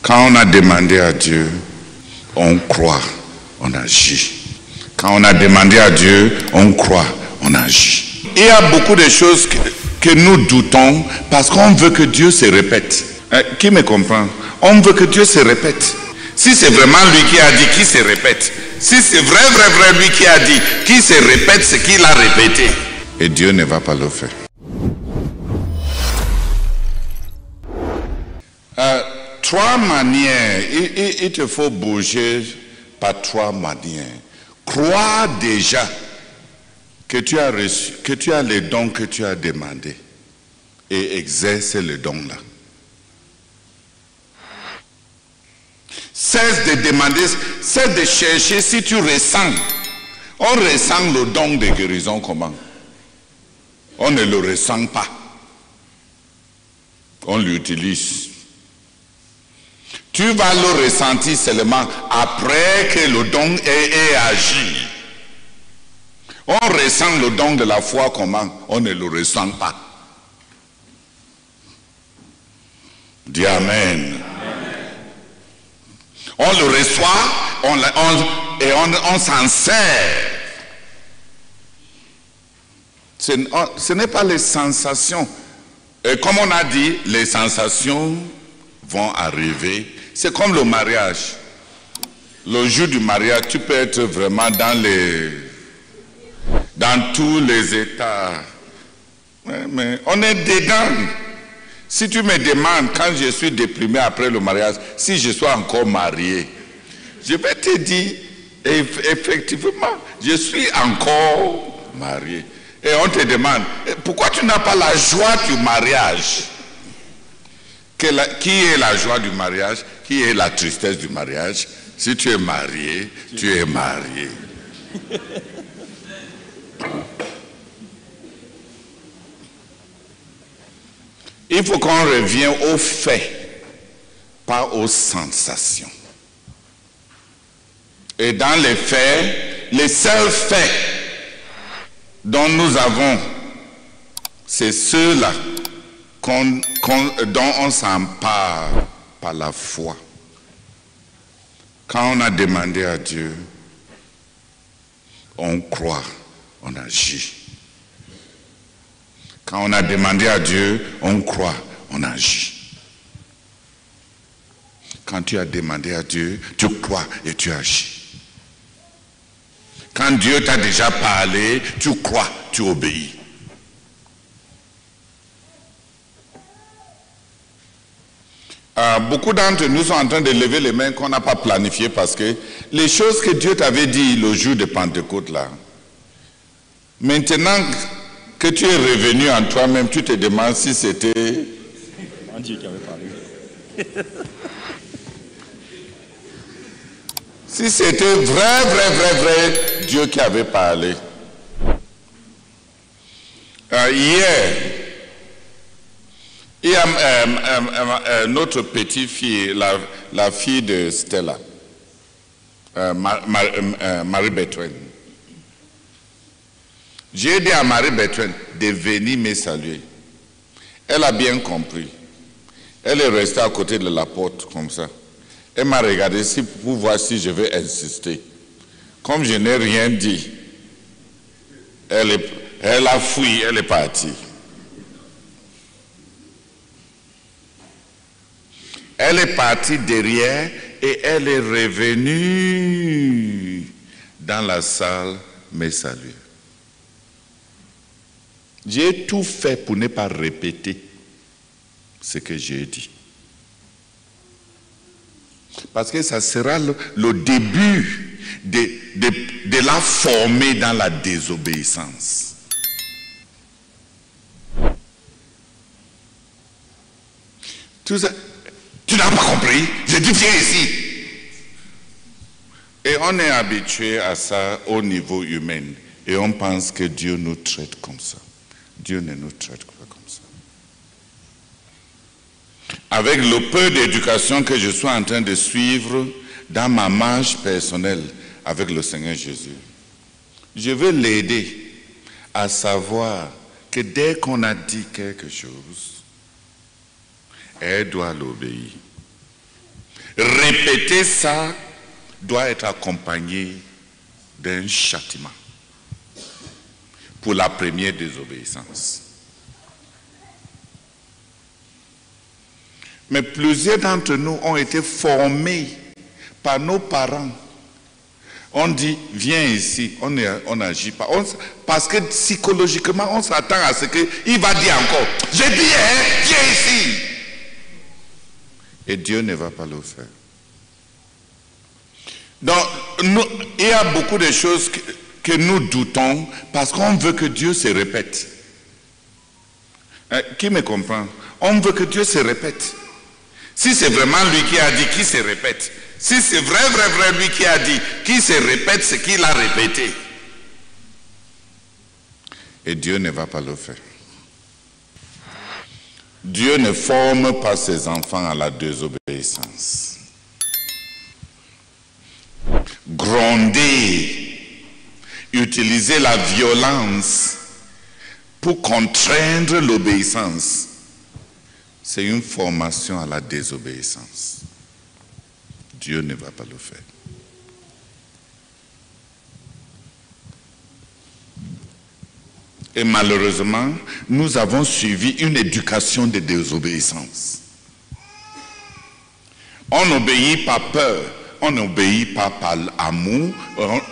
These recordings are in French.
Quand on a demandé à Dieu, on croit, on agit. Quand on a demandé à Dieu, on croit, on agit. Il y a beaucoup de choses que nous doutons parce qu'on veut que Dieu se répète. Qui me comprend? On veut que Dieu se répète. Si c'est vraiment lui qui a dit, qui se répète? Si c'est vrai lui qui a dit, qui se répète ce qu'il a répété? Et Dieu ne va pas le faire. Trois manières, il te faut bouger par trois manières. Crois déjà que tu as reçu, que tu as les dons que tu as demandés et exerce le don là. Cesse de demander, cesse de chercher si tu ressens. On ressent le don de guérison comment? On ne le ressent pas. On l'utilise. Tu vas le ressentir seulement après que le don ait agi. On ressent le don de la foi comment? On ne le ressent pas. Dis Amen. On le reçoit et on s'en sert. Ce n'est pas les sensations. Et comme on a dit, les sensations vont arriver. C'est comme le mariage. Le jour du mariage, tu peux être vraiment dans tous les états. Mais on est dedans. Si tu me demandes, quand je suis déprimé après le mariage, si je suis encore marié, je vais te dire, effectivement, je suis encore marié. Et on te demande, pourquoi tu n'as pas la joie du mariage? Qui est la joie du mariage? Qui est la tristesse du mariage? Si tu es marié, tu es marié. Il faut qu'on revienne aux faits, pas aux sensations. Et dans les faits, les seuls faits dont nous avons, c'est ceux-là dont on s'empare par la foi. Quand on a demandé à Dieu, on croit, on agit. Quand on a demandé à Dieu, on croit, on agit. Quand tu as demandé à Dieu, tu crois et tu agis. Quand Dieu t'a déjà parlé, tu crois, tu obéis. Beaucoup d'entre nous sont en train de lever les mains qu'on n'a pas planifiées parce que les choses que Dieu t'avait dit le jour de Pentecôte là, maintenant que tu es revenu en toi-même, tu te demandes si c'était Dieu qui avait parlé. Si c'était vrai Dieu qui avait parlé. Hier, il y a notre petite fille, la fille de Stella, Marie-Bertrand. J'ai dit à Marie-Bertrand de venir me saluer. Elle a bien compris. Elle est restée à côté de la porte comme ça. Elle m'a regardé pour voir si je vais insister. Comme je n'ai rien dit, elle a fui, elle est partie. Elle est partie derrière et elle est revenue dans la salle me saluer. J'ai tout fait pour ne pas répéter ce que j'ai dit. Parce que ça sera le début de la former dans la désobéissance. Tout ça, tu n'as pas compris? J'ai dit viens ici. Et on est habitué à ça au niveau humain. Et on pense que Dieu nous traite comme ça. Dieu ne nous traite pas comme ça. Avec le peu d'éducation que je suis en train de suivre dans ma marche personnelle avec le Seigneur Jésus, je veux l'aider à savoir que dès qu'on a dit quelque chose, elle doit l'obéir. Répéter ça doit être accompagné d'un châtiment pour la première désobéissance. Mais plusieurs d'entre nous ont été formés par nos parents. On dit, viens ici, on n'agit pas. Parce que psychologiquement, on s'attend à ce qu'il va dire encore, j'ai dit, viens ici. Et Dieu ne va pas le faire. Donc, il y a beaucoup de choses que nous doutons parce qu'on veut que Dieu se répète. Qui me comprend? On veut que Dieu se répète. Si c'est vraiment lui qui a dit, qui se répète? Si c'est vrai lui qui a dit, qui se répète ce qu'il a répété? Et Dieu ne va pas le faire. Dieu ne forme pas ses enfants à la désobéissance. Gronder, utiliser la violence pour contraindre l'obéissance, c'est une formation à la désobéissance. Dieu ne va pas le faire. Et malheureusement, nous avons suivi une éducation de désobéissance. On n'obéit pas peur, on n'obéit pas par l'amour,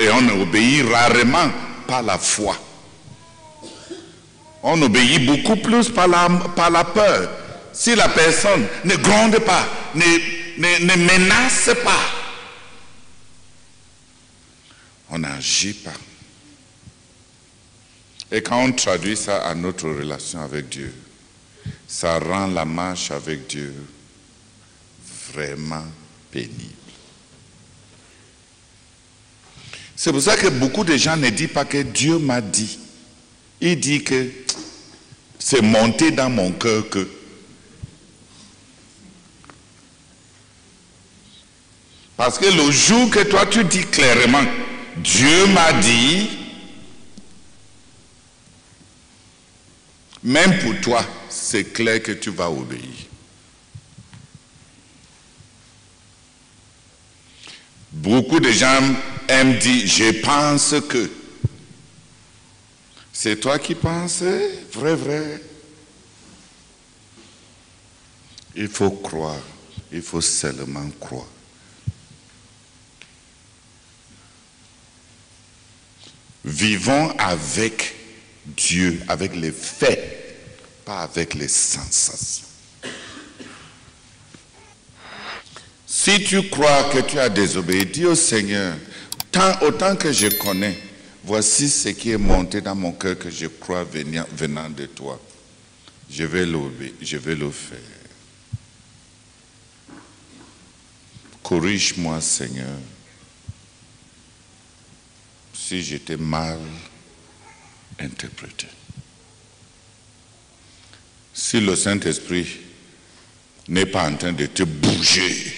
et on obéit rarement par la foi. On obéit beaucoup plus par la peur. Si la personne ne gronde pas, ne menace pas, on n'agit pas. Et quand on traduit ça à notre relation avec Dieu, ça rend la marche avec Dieu vraiment pénible. C'est pour ça que beaucoup de gens ne disent pas que Dieu m'a dit. Il dit que c'est monté dans mon cœur que. Parce que le jour que toi tu dis clairement, Dieu m'a dit, même pour toi, c'est clair que tu vas obéir. Beaucoup de gens aiment dire, je pense que. C'est toi qui penses, vrai. Il faut croire, il faut seulement croire. Vivons avec Dieu, avec les faits, pas avec les sensations. Si tu crois que tu as désobéi, dis au Seigneur, autant que je connais, voici ce qui est monté dans mon cœur que je crois venant de toi. Je vais le faire. Corrige-moi, Seigneur, si j'étais mal interprété. Si le Saint-Esprit n'est pas en train de te bouger,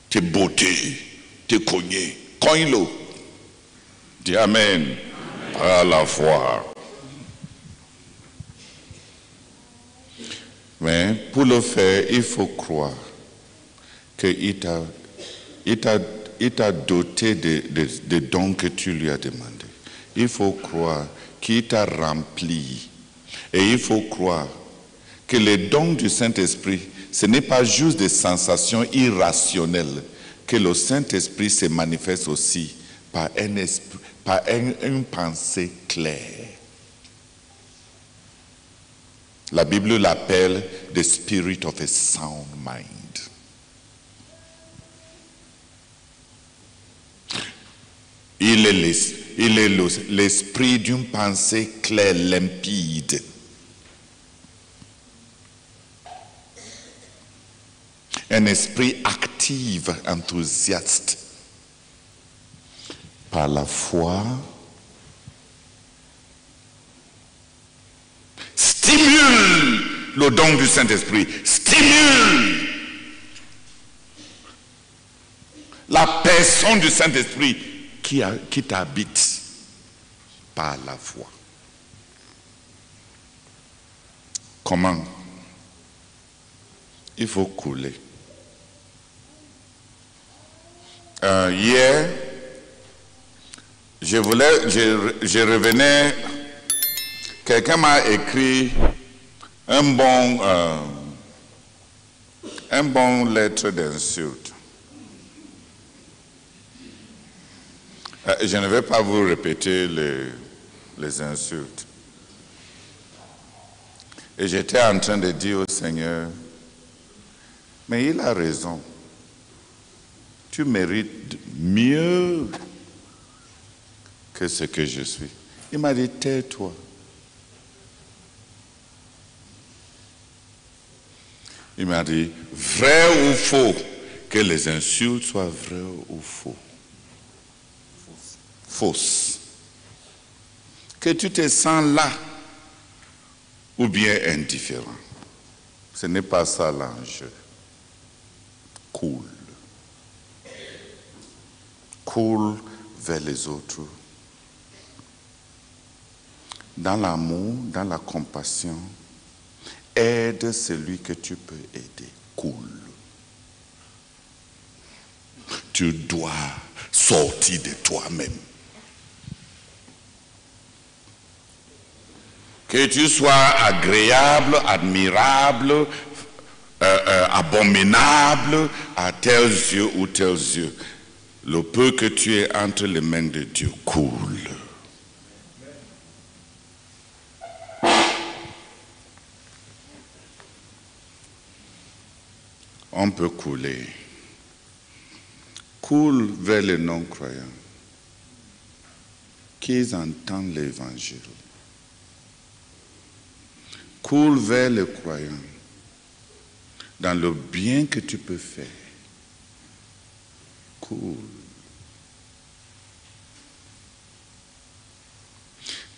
te botter, te cogner, cogne-le. Dis Amen. À la foi. Mais pour le faire, il faut croire qu'il t'a doté des dons que tu lui as demandé. Il faut croire qu'il t'a rempli. Et il faut croire que les dons du Saint-Esprit, ce n'est pas juste des sensations irrationnelles, que le Saint-Esprit se manifeste aussi par une pensée claire. La Bible l'appelle the spirit of a sound mind. Il est l'esprit d'une pensée claire, limpide. Un esprit actif, enthousiaste. Par la foi, stimule le don du Saint-Esprit. Stimule la personne du Saint-Esprit qui t'habite par la foi. Comment? Il faut couler. Hier, je revenais, quelqu'un m'a écrit un bon lettre d'insulte. Je ne vais pas vous répéter les insultes. Et j'étais en train de dire au Seigneur, mais il a raison. Tu mérites mieux que ce que je suis. Il m'a dit, tais-toi. Il m'a dit, vrai ou faux, que les insultes soient vraies ou faux. Fausses. Que tu te sens là ou bien indifférent. Ce n'est pas ça l'enjeu. Cool. Cool vers les autres. Dans l'amour, dans la compassion, aide celui que tu peux aider. Cool. Tu dois sortir de toi-même. Que tu sois agréable, admirable, abominable à tels yeux ou tels yeux. Le peu que tu es entre les mains de Dieu coule. On peut couler. Coule vers les non-croyants qu'ils entendent l'évangile. Coule vers les croyants dans le bien que tu peux faire. Cool.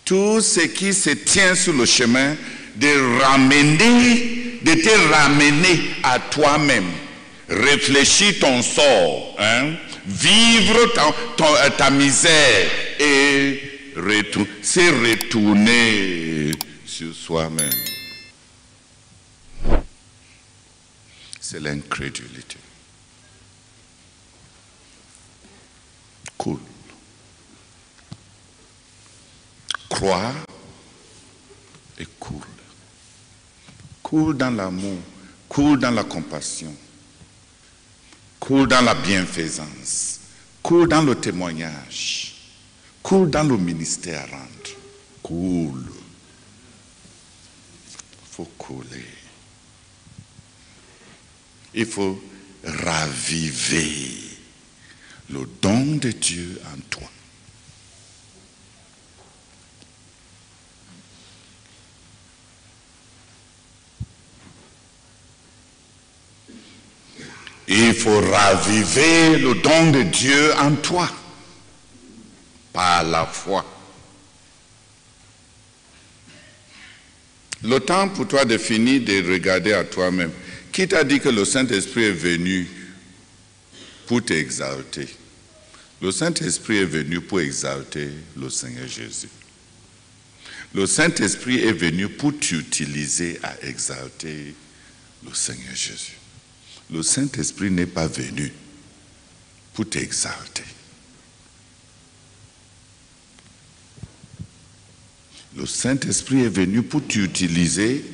Tout ce qui se tient sur le chemin de te ramener à toi-même. Réfléchis ton sort, hein? Vivre ta misère et se retourner sur soi-même. C'est l'incrédulité. Cool. Croire et cool. Cool dans l'amour, cool dans la compassion, cool dans la bienfaisance, cool dans le témoignage, cool dans le ministère à rendre. Cool. Il faut couler. Il faut raviver le don de Dieu en toi. Il faut raviver le don de Dieu en toi par la foi. Le temps pour toi de finir de regarder à toi-même. Qui t'a dit que le Saint-Esprit est venu pour t'exalter? Le Saint-Esprit est venu pour exalter le Seigneur Jésus. Le Saint-Esprit est venu pour t'utiliser à exalter le Seigneur Jésus. Le Saint-Esprit n'est pas venu pour t'exalter. Le Saint-Esprit est venu pour t'utiliser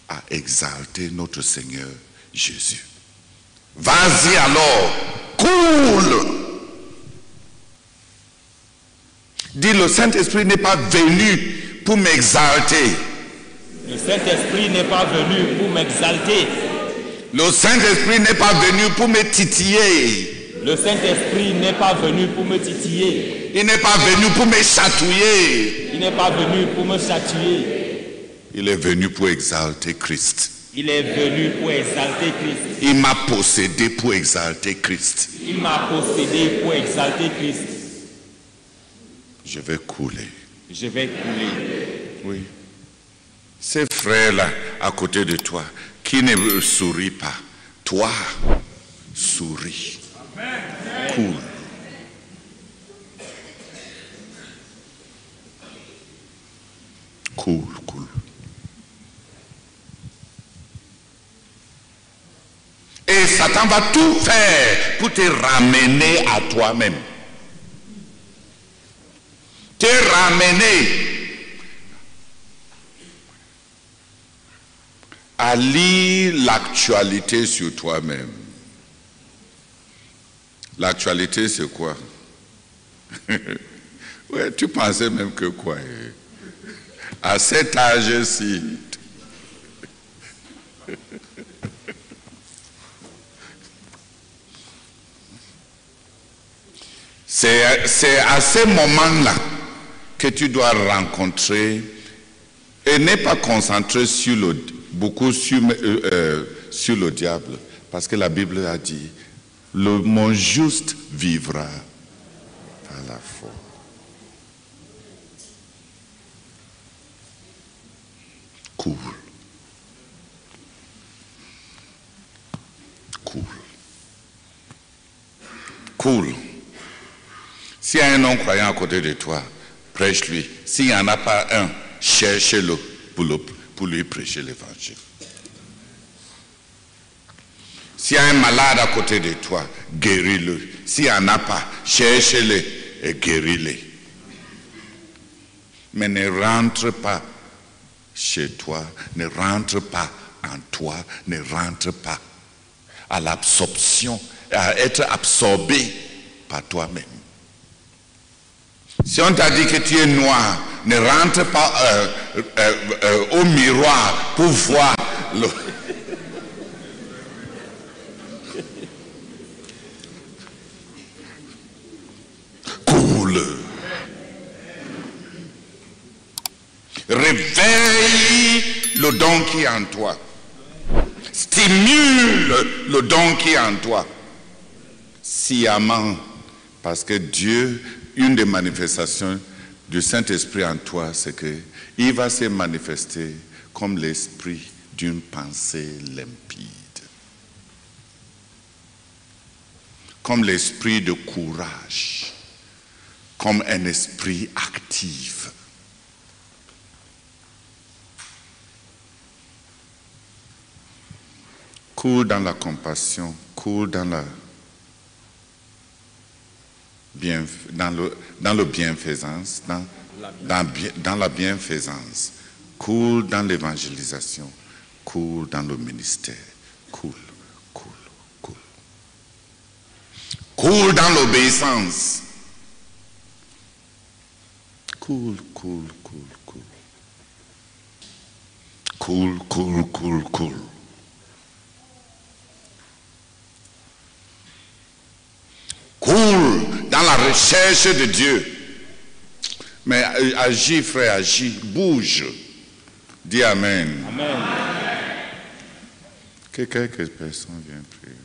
à exalter notre Seigneur Jésus. Vas-y alors, cool. Dis, le Saint-Esprit n'est pas venu pour m'exalter. Le Saint-Esprit n'est pas venu pour m'exalter. Le Saint-Esprit n'est pas venu pour me titiller. Le Saint-Esprit n'est pas venu pour me titiller. Il n'est pas venu pour me chatouiller. Il n'est pas venu pour me chatouiller. Il est venu pour exalter Christ. Il est venu pour exalter Christ. Il m'a possédé pour exalter Christ. Il m'a possédé pour exalter Christ. Je vais couler. Je vais couler. Oui. Ces frères-là, à côté de toi, qui ne sourient pas, toi, souris. Cool. Cool, cool. Et ça Satan va tout faire pour te ramener à toi-même. Te ramener à lire l'actualité sur toi-même. L'actualité, c'est quoi? Ouais, tu pensais même que quoi? À cet âge-ci, c'est à ce moment-là que tu dois rencontrer et n'est pas concentré sur beaucoup sur le diable, parce que la Bible a dit, mon juste vivra par la foi. Cool. Cool. Cool. S'il y a un non-croyant à côté de toi, prêche-lui. S'il n'y en a pas un, cherche-le pour lui prêcher l'évangile. S'il y a un malade à côté de toi, guéris-le. S'il n'y en a pas, cherche-le et guéris-le. Mais ne rentre pas chez toi, ne rentre pas en toi, ne rentre pas à l'absorption, à être absorbé par toi-même. Si on t'a dit que tu es noir, ne rentre pas au miroir pour voir le... Cool. Réveille le don qui est en toi. Stimule le don qui est en toi. Sciemment. Parce que Dieu, une des manifestations du Saint-Esprit en toi, c'est qu'il va se manifester comme l'esprit d'une pensée limpide. Comme l'esprit de courage. Comme un esprit actif. Cours dans la compassion, cours dans la bienfaisance, dans la bienfaisance, cours dans l'évangélisation, cours dans le ministère, cours dans l'obéissance, cours. Cours dans la recherche de Dieu. Mais agis, frère, agis, bouge. Dis Amen. Amen. Que quelques personnes viennent prier.